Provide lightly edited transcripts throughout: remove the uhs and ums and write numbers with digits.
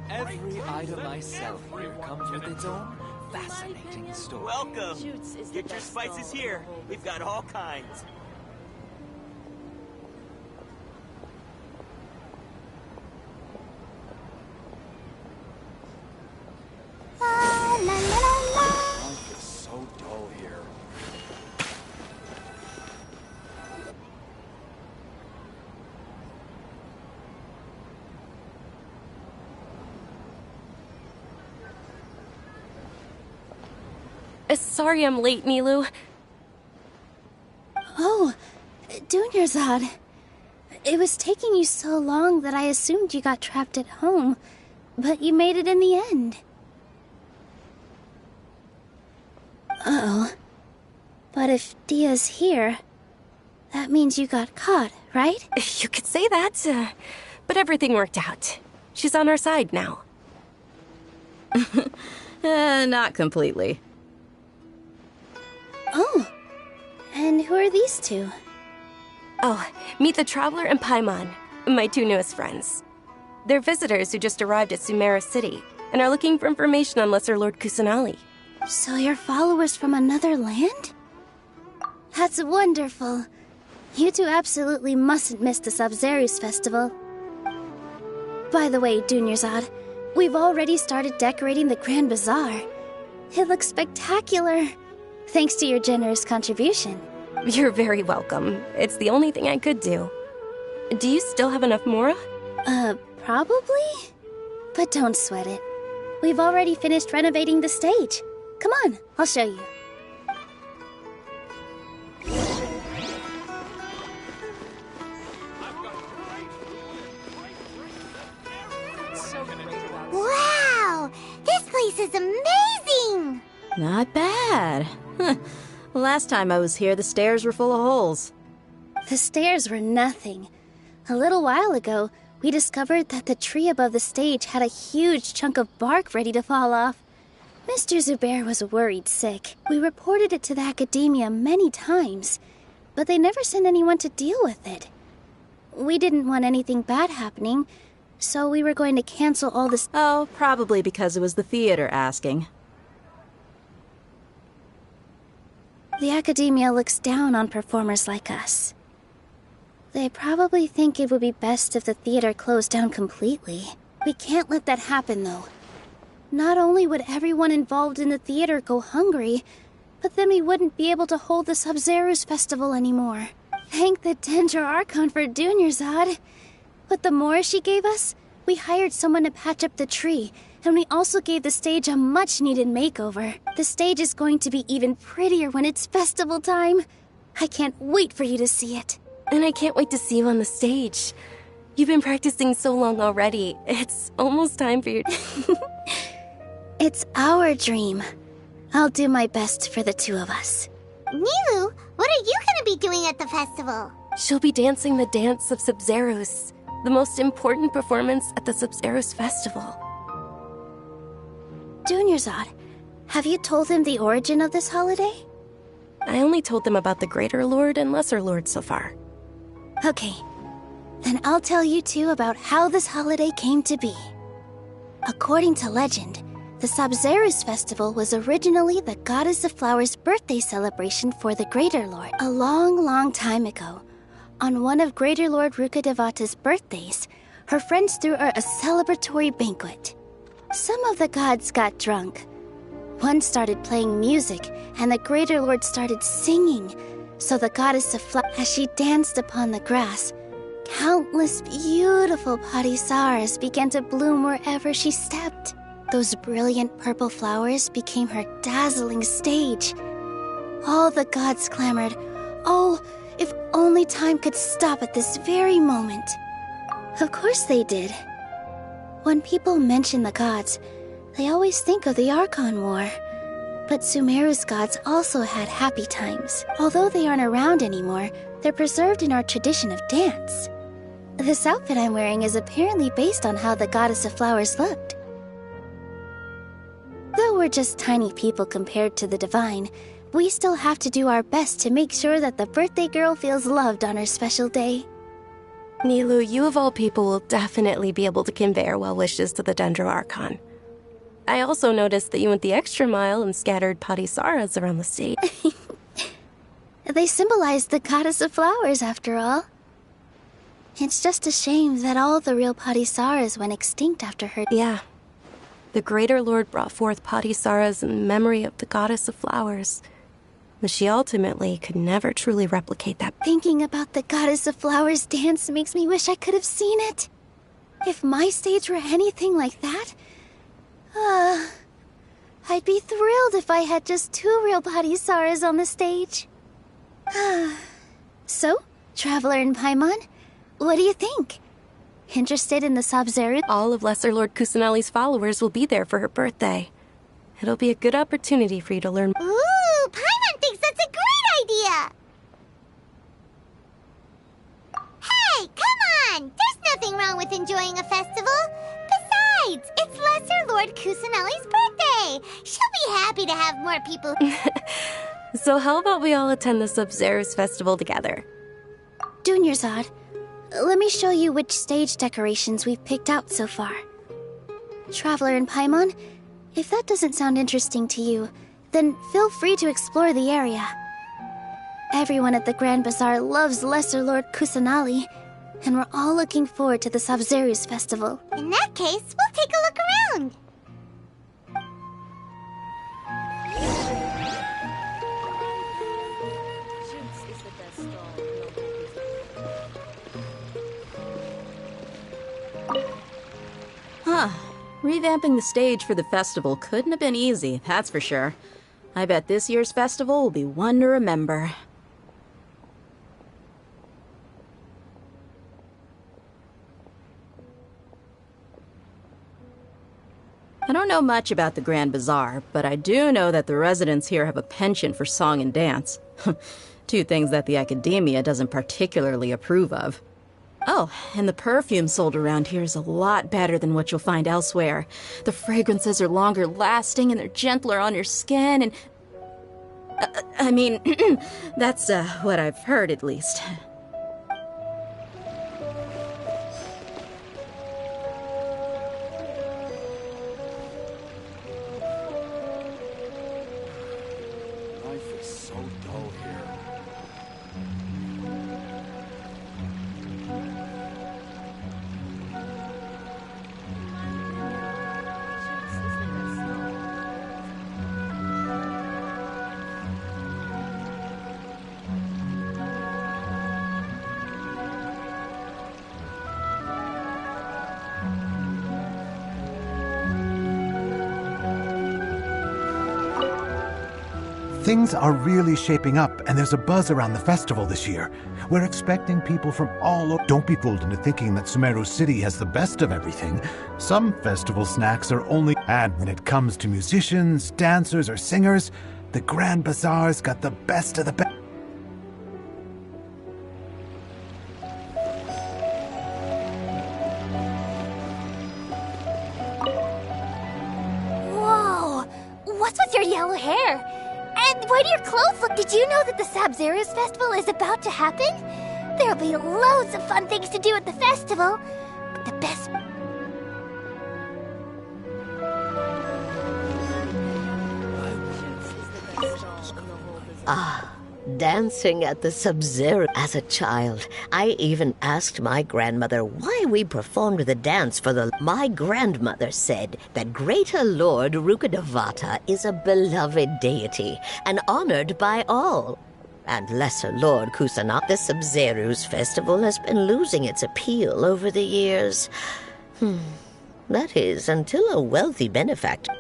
Every item I sell here comes with its own fascinating story. Welcome! Get your spices here. We've got all kinds. Life is so dull here. Sorry I'm late, Nilu. Oh, Dunyarzad. It was taking you so long that I assumed you got trapped at home, but you made it in the end. Uh-oh. But if Dia's here, that means you got caught, right? You could say that, but everything worked out. She's on our side now. Not completely. Oh, and who are these two? Oh, meet the Traveler and Paimon, my two newest friends. They're visitors who just arrived at Sumeru City and are looking for information on Lesser Lord Kusanali. So you're followers from another land? That's wonderful. You two absolutely mustn't miss the Sabzeruz festival. By the way, Dunyarzad, we've already started decorating the Grand Bazaar. It looks spectacular. Thanks to your generous contribution. You're very welcome. It's the only thing I could do. Do you still have enough Mora? Probably? But don't sweat it. We've already finished renovating the stage. Come on, I'll show you. Wow! This place is amazing! Not bad. Last time I was here, the stairs were full of holes. The stairs were nothing. A little while ago, we discovered that the tree above the stage had a huge chunk of bark ready to fall off. Mr. Zubair was worried sick. We reported it to the academia many times, but they never sent anyone to deal with it. We didn't want anything bad happening, so we were going to cancel all this. Oh, probably because it was the theater asking. The academia looks down on performers like us. They probably think it would be best if the theater closed down completely. We can't let that happen, though. Not only would everyone involved in the theater go hungry, but then we wouldn't be able to hold the Sabzeruz festival anymore. Thank the Dendra Archon for Dunyarzad. With the Mora she gave us, we hired someone to patch up the tree, and we also gave the stage a much-needed makeover. The stage is going to be even prettier when it's festival time. I can't wait for you to see it. And I can't wait to see you on the stage. You've been practicing so long already. It's almost time for your... It's our dream. I'll do my best for the two of us. Nilu, what are you gonna be doing at the festival? She'll be dancing the dance of Sabzeruz, the most important performance at the Sabzeruz festival. Dunyarzad, have you told him the origin of this holiday? I only told them about the Greater Lord and Lesser Lord so far. Okay, then I'll tell you two about how this holiday came to be. According to legend, the Sabzeruz festival was originally the Goddess of Flowers' birthday celebration for the Greater Lord. A long, long time ago, on one of Greater Lord Rukkhadevata's birthdays, her friends threw her a celebratory banquet. Some of the gods got drunk. One started playing music, and the Greater Lord started singing. So the Goddess of Flowers, as she danced upon the grass, countless beautiful parisaras began to bloom wherever she stepped. Those brilliant purple flowers became her dazzling stage. All the gods clamored, "Oh, if only time could stop at this very moment." Of course they did. When people mention the gods, they always think of the Archon War. But Sumeru's gods also had happy times. Although they aren't around anymore, they're preserved in our tradition of dance. This outfit I'm wearing is apparently based on how the Goddess of Flowers looked. Though we're just tiny people compared to the Divine, we still have to do our best to make sure that the birthday girl feels loved on her special day. Nilu, you of all people will definitely be able to convey our well wishes to the Dendro Archon. I also noticed that you went the extra mile and scattered Patisaras around the state. They symbolize the goddess of flowers, after all. It's just a shame that all the real Patisaras went extinct after her. Yeah. The Greater Lord brought forth Patisaras in memory of the goddess of flowers. But she ultimately could never truly replicate that. Thinking about the goddess of flowers dance makes me wish I could have seen it. If my stage were anything like that, I'd be thrilled if I had just 2 real Patisaras on the stage. So, Traveler and Paimon, what do you think? Interested in the Sub-Zero? All of Lesser Lord Kusanali's followers will be there for her birthday. It'll be a good opportunity for you to learn. Ooh, Paimon thinks that's a great idea! Hey, come on! There's nothing wrong with enjoying a festival. Besides, it's Lesser Lord Kusanali's birthday. She'll be happy to have more people. So how about we all attend the Sub-Zero's festival together? Dunyarzad, let me show you which stage decorations we've picked out so far. Traveler and Paimon, if that doesn't sound interesting to you, then feel free to explore the area. Everyone at the Grand Bazaar loves Lesser Lord Kusanali, and we're all looking forward to the Sub-Zero's festival. In that case, we'll take a look around. Huh. Revamping the stage for the festival couldn't have been easy, that's for sure. I bet this year's festival will be one to remember. I don't know much about the Grand Bazaar, but I do know that the residents here have a penchant for song and dance. 2 things that the academia doesn't particularly approve of. Oh, and the perfume sold around here is a lot better than what you'll find elsewhere. The fragrances are longer lasting and they're gentler on your skin and... I mean, that's what I've heard at least. Life is so dull here. Things are really shaping up, and there's a buzz around the festival this year. We're expecting people from all over. Don't be fooled into thinking that Sumeru City has the best of everything. Some festival snacks are only... And when it comes to musicians, dancers, or singers, the Grand Bazaar's got the best of the best. Whoa! What's with your yellow hair? And why do your clothes look... Did you know that the Sub-Zero's festival is about to happen? There'll be loads of fun things to do at the festival. But the best... Dancing at the Sub-Zero. As a child, I even asked my grandmother why we performed the dance for the... My grandmother said that Greater Lord Rukkhadevata is a beloved deity and honored by all. And Lesser Lord Kusanali, the Sub-Zero's festival has been losing its appeal over the years. That is, until a wealthy benefactor...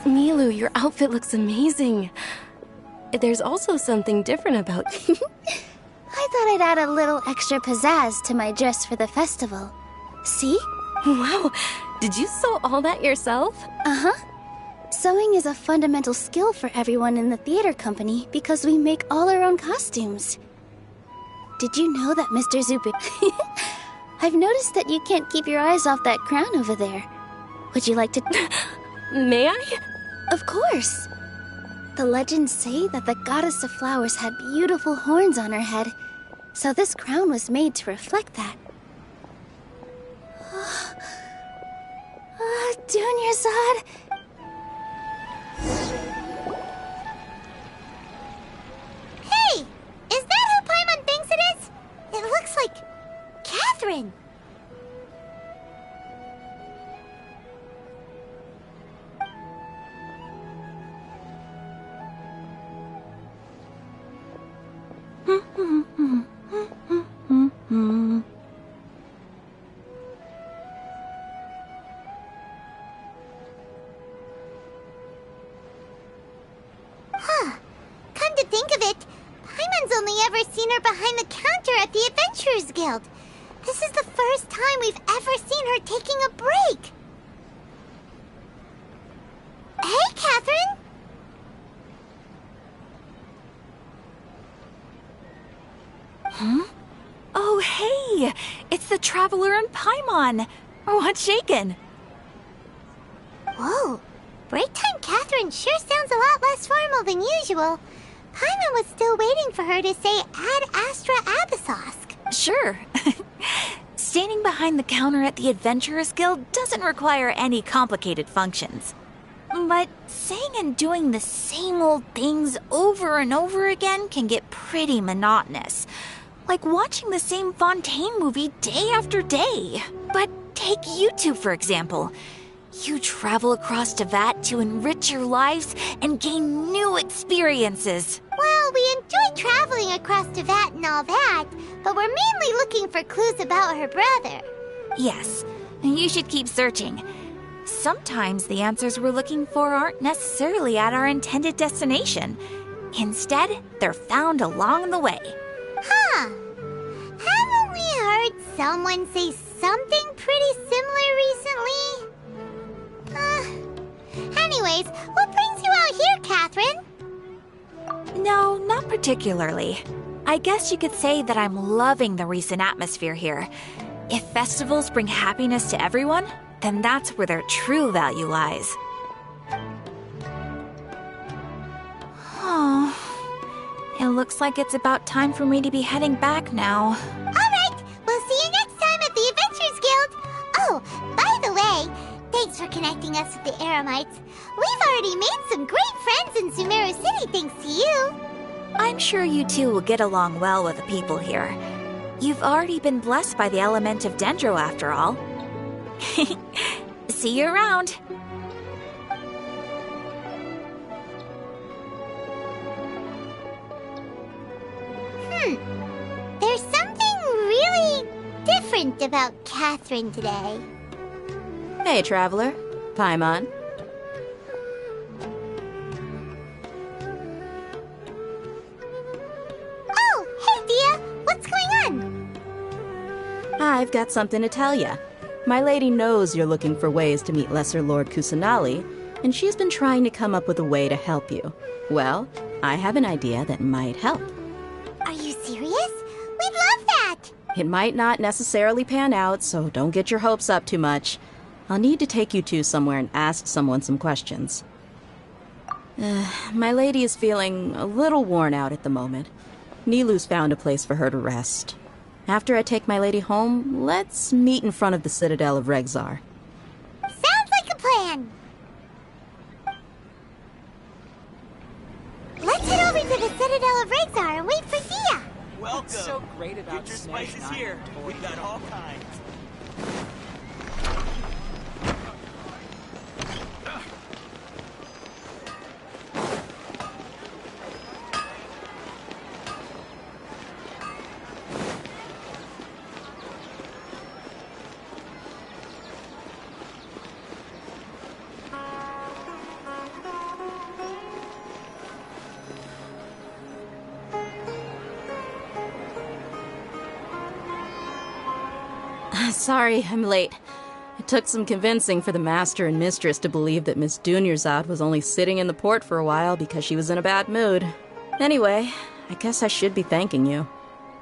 Milu, your outfit looks amazing. There's also something different about... I thought I'd add a little extra pizzazz to my dress for the festival. See? Wow, did you sew all that yourself? Uh-huh. Sewing is a fundamental skill for everyone in the theater company because we make all our own costumes. Did you know that Mr. Zubu... I've noticed that you can't keep your eyes off that crown over there. Would you like to... May I? Of course. The legends say that the goddess of flowers had beautiful horns on her head, so this crown was made to reflect that. Dunyarzad! Hey! Is that who Paimon thinks it is? It looks like Catherine. Come to think of it, Paimon's only ever seen her behind the counter at the Adventurers Guild. This is the first time we've ever seen her taking a break. Hey, Catherine! Oh, hey! It's the Traveler and Paimon! What's shaken? Whoa, break time Catherine sure sounds a lot less formal than usual. Paimon was still waiting for her to say Ad Astra Abyssosque. Sure. Standing behind the counter at the Adventurers Guild doesn't require any complicated functions. But saying and doing the same old things over and over again can get pretty monotonous. Like watching the same Fontaine movie day after day. But take you two, for example. You travel across Teyvat to enrich your lives and gain new experiences. Well, we enjoy traveling across Teyvat and all that, but we're mainly looking for clues about her brother. Yes, you should keep searching. Sometimes the answers we're looking for aren't necessarily at our intended destination. Instead, they're found along the way. Huh. Haven't we heard someone say something pretty similar recently? Anyways, what brings you out here, Catherine? No, not particularly. I guess you could say that I'm loving the recent atmosphere here. If festivals bring happiness to everyone, then that's where their true value lies. Oh, it looks like it's about time for me to be heading back now. Alright, we'll see you next time at the Adventurers Guild. Oh, by the way, thanks for connecting us with the Eremites. We've already made some great friends in Sumeru City thanks to you. I'm sure you two will get along well with the people here. You've already been blessed by the element of Dendro after all. See you around. There's something really different about Catherine today. Hey, Traveler. Paimon. Oh, hey, Dia. What's going on? I've got something to tell ya. My lady knows you're looking for ways to meet Lesser Lord Kusanali, and she's been trying to come up with a way to help you. Well, I have an idea that might help. Are you serious? We'd love that. It might not necessarily pan out, so don't get your hopes up too much. I'll need to take you two somewhere and ask someone some questions. My lady is feeling a little worn out at the moment. Nilu's found a place for her to rest. After I take my lady home, let's meet in front of the Citadel of Regzar. Sounds like a plan. Let's head over to the Citadel of Regzar and wait for Dia. Welcome. What's so great about Future Smash Spice is Nine here. toys? We've got all kinds. Sorry, I'm late. It took some convincing for the master and mistress to believe that Miss Dunyarzad was only sitting in the port for a while because she was in a bad mood. Anyway, I guess I should be thanking you.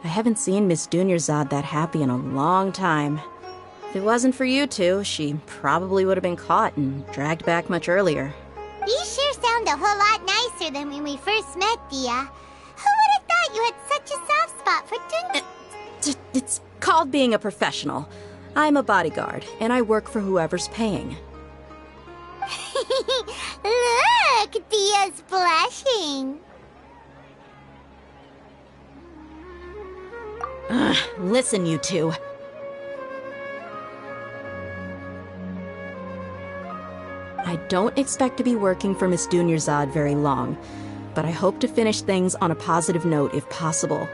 I haven't seen Miss Dunyarzad that happy in a long time. If it wasn't for you two, she probably would have been caught and dragged back much earlier. You sure sound a whole lot nicer than when we first met, Dia. Who would have thought you had such a soft spot for It's called being a professional. I'm a bodyguard, and I work for whoever's paying. Look, Dia's blushing. Listen, you two. I don't expect to be working for Miss Dunyarzad very long, but I hope to finish things on a positive note if possible.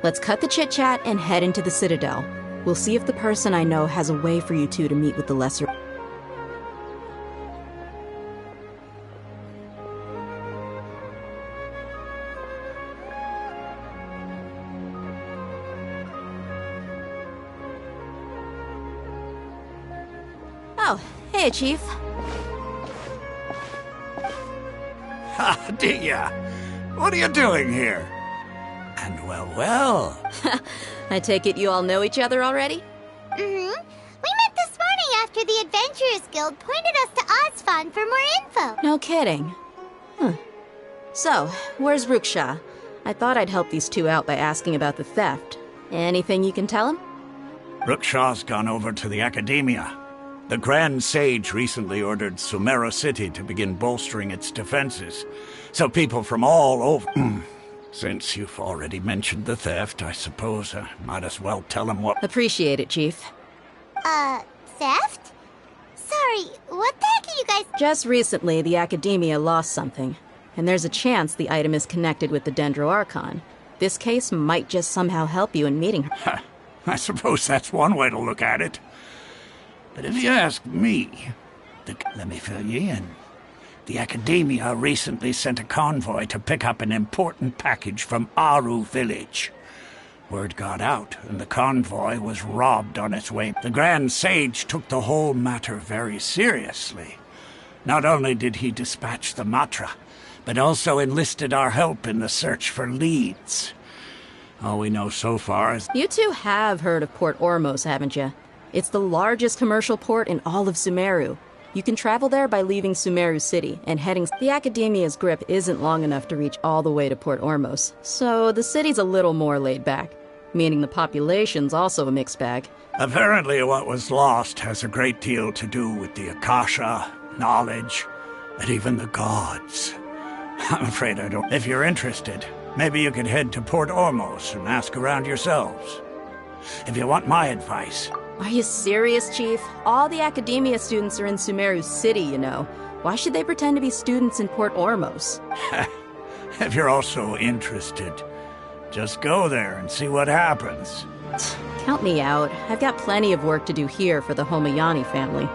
Let's cut the chit-chat and head into the Citadel. We'll see if the person I know has a way for you two to meet with the lesser... Oh, hey, Chief. Ha, Dia! What are you doing here? And well. I take it you all know each other already? We met this morning after the Adventurers Guild pointed us to Osfon for more info. No kidding. So, where's Ruksha? I thought I'd help these two out by asking about the theft. Anything you can tell him? Ruksha's gone over to the Academia. The Grand Sage recently ordered Sumeru City to begin bolstering its defenses, so people from all over... Since you've already mentioned the theft, I suppose I might as well tell him what... Appreciate it, Chief. Theft? Sorry, what the heck are you guys... Just recently, the Academia lost something, and there's a chance the item is connected with the Dendro Archon. This case might just somehow help you in meeting her. I suppose that's one way to look at it. But if you ask me, let me fill you in. The Academia recently sent a convoy to pick up an important package from Aru village. Word got out, and the convoy was robbed on its way. The Grand Sage took the whole matter very seriously. Not only did he dispatch the Matra, but also enlisted our help in the search for leads. All we know so far is... You two have heard of Port Ormos, haven't you? It's the largest commercial port in all of Sumeru. You can travel there by leaving Sumeru City and heading... The Academia's grip isn't long enough to reach all the way to Port Ormos, so the city's a little more laid back, meaning the population's also a mixed bag. Apparently what was lost has a great deal to do with the Akasha, knowledge, and even the gods. I'm afraid I don't... If you're interested, maybe you could head to Port Ormos and ask around yourselves. If you want my advice... Are you serious, Chief? All the Academia students are in Sumeru City, you know. Why should they pretend to be students in Port Ormos? If you're also interested, just go there and see what happens. Count me out. I've got plenty of work to do here for the Homayani family.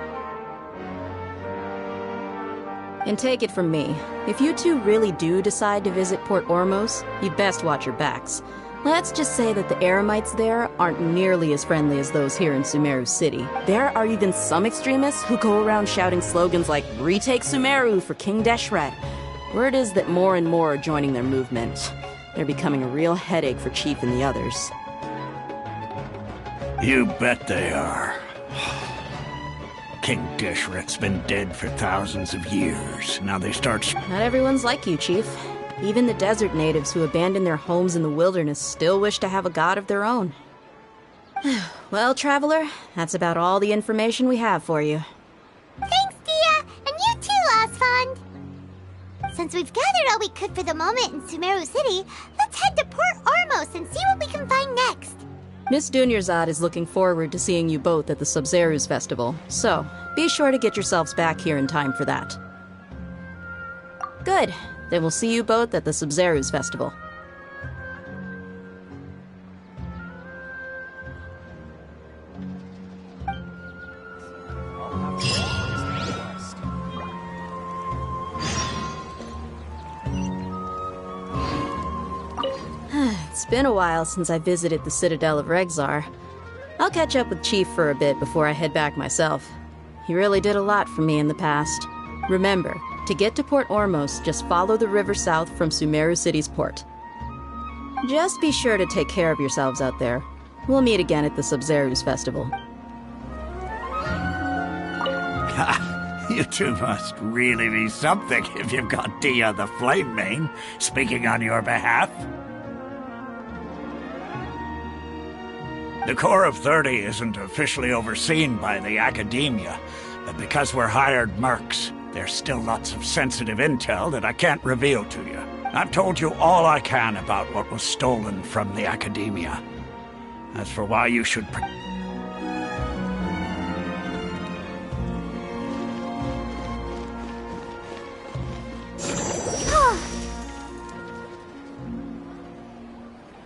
And take it from me, if you two really do decide to visit Port Ormos, you'd best watch your backs. Let's just say that the Eremites there aren't nearly as friendly as those here in Sumeru City. There are even some extremists who go around shouting slogans like, "Retake Sumeru for King Deshret." Word is that more and more are joining their movement. They're becoming a real headache for Chief and the others. You bet they are. King Deshret's been dead for thousands of years. Now they start... Not everyone's like you, Chief. Even the desert natives who abandoned their homes in the wilderness still wish to have a god of their own. Well, Traveler, that's about all the information we have for you. Thanks, Dia! And you too, Osfond! Since we've gathered all we could for the moment in Sumeru City, let's head to Port Ormos and see what we can find next. Miss Dunyarzad is looking forward to seeing you both at the Sabzeruz Festival, so be sure to get yourselves back here in time for that. Good. Then we'll see you both at the Sabzeruz Festival. It's been a while since I visited the Citadel of Regzar. I'll catch up with Chief for a bit before I head back myself. He really did a lot for me in the past. Remember, to get to Port Ormos, just follow the river south from Sumeru City's port. Just be sure to take care of yourselves out there. We'll meet again at the Sabzeruz Festival. You two must really be something if you've got Dia the Flame Mane speaking on your behalf. The Corps of 30 isn't officially overseen by the Academia, but because we're hired mercs, there's still lots of sensitive intel that I can't reveal to you. I've told you all I can about what was stolen from the Academia. As for why you should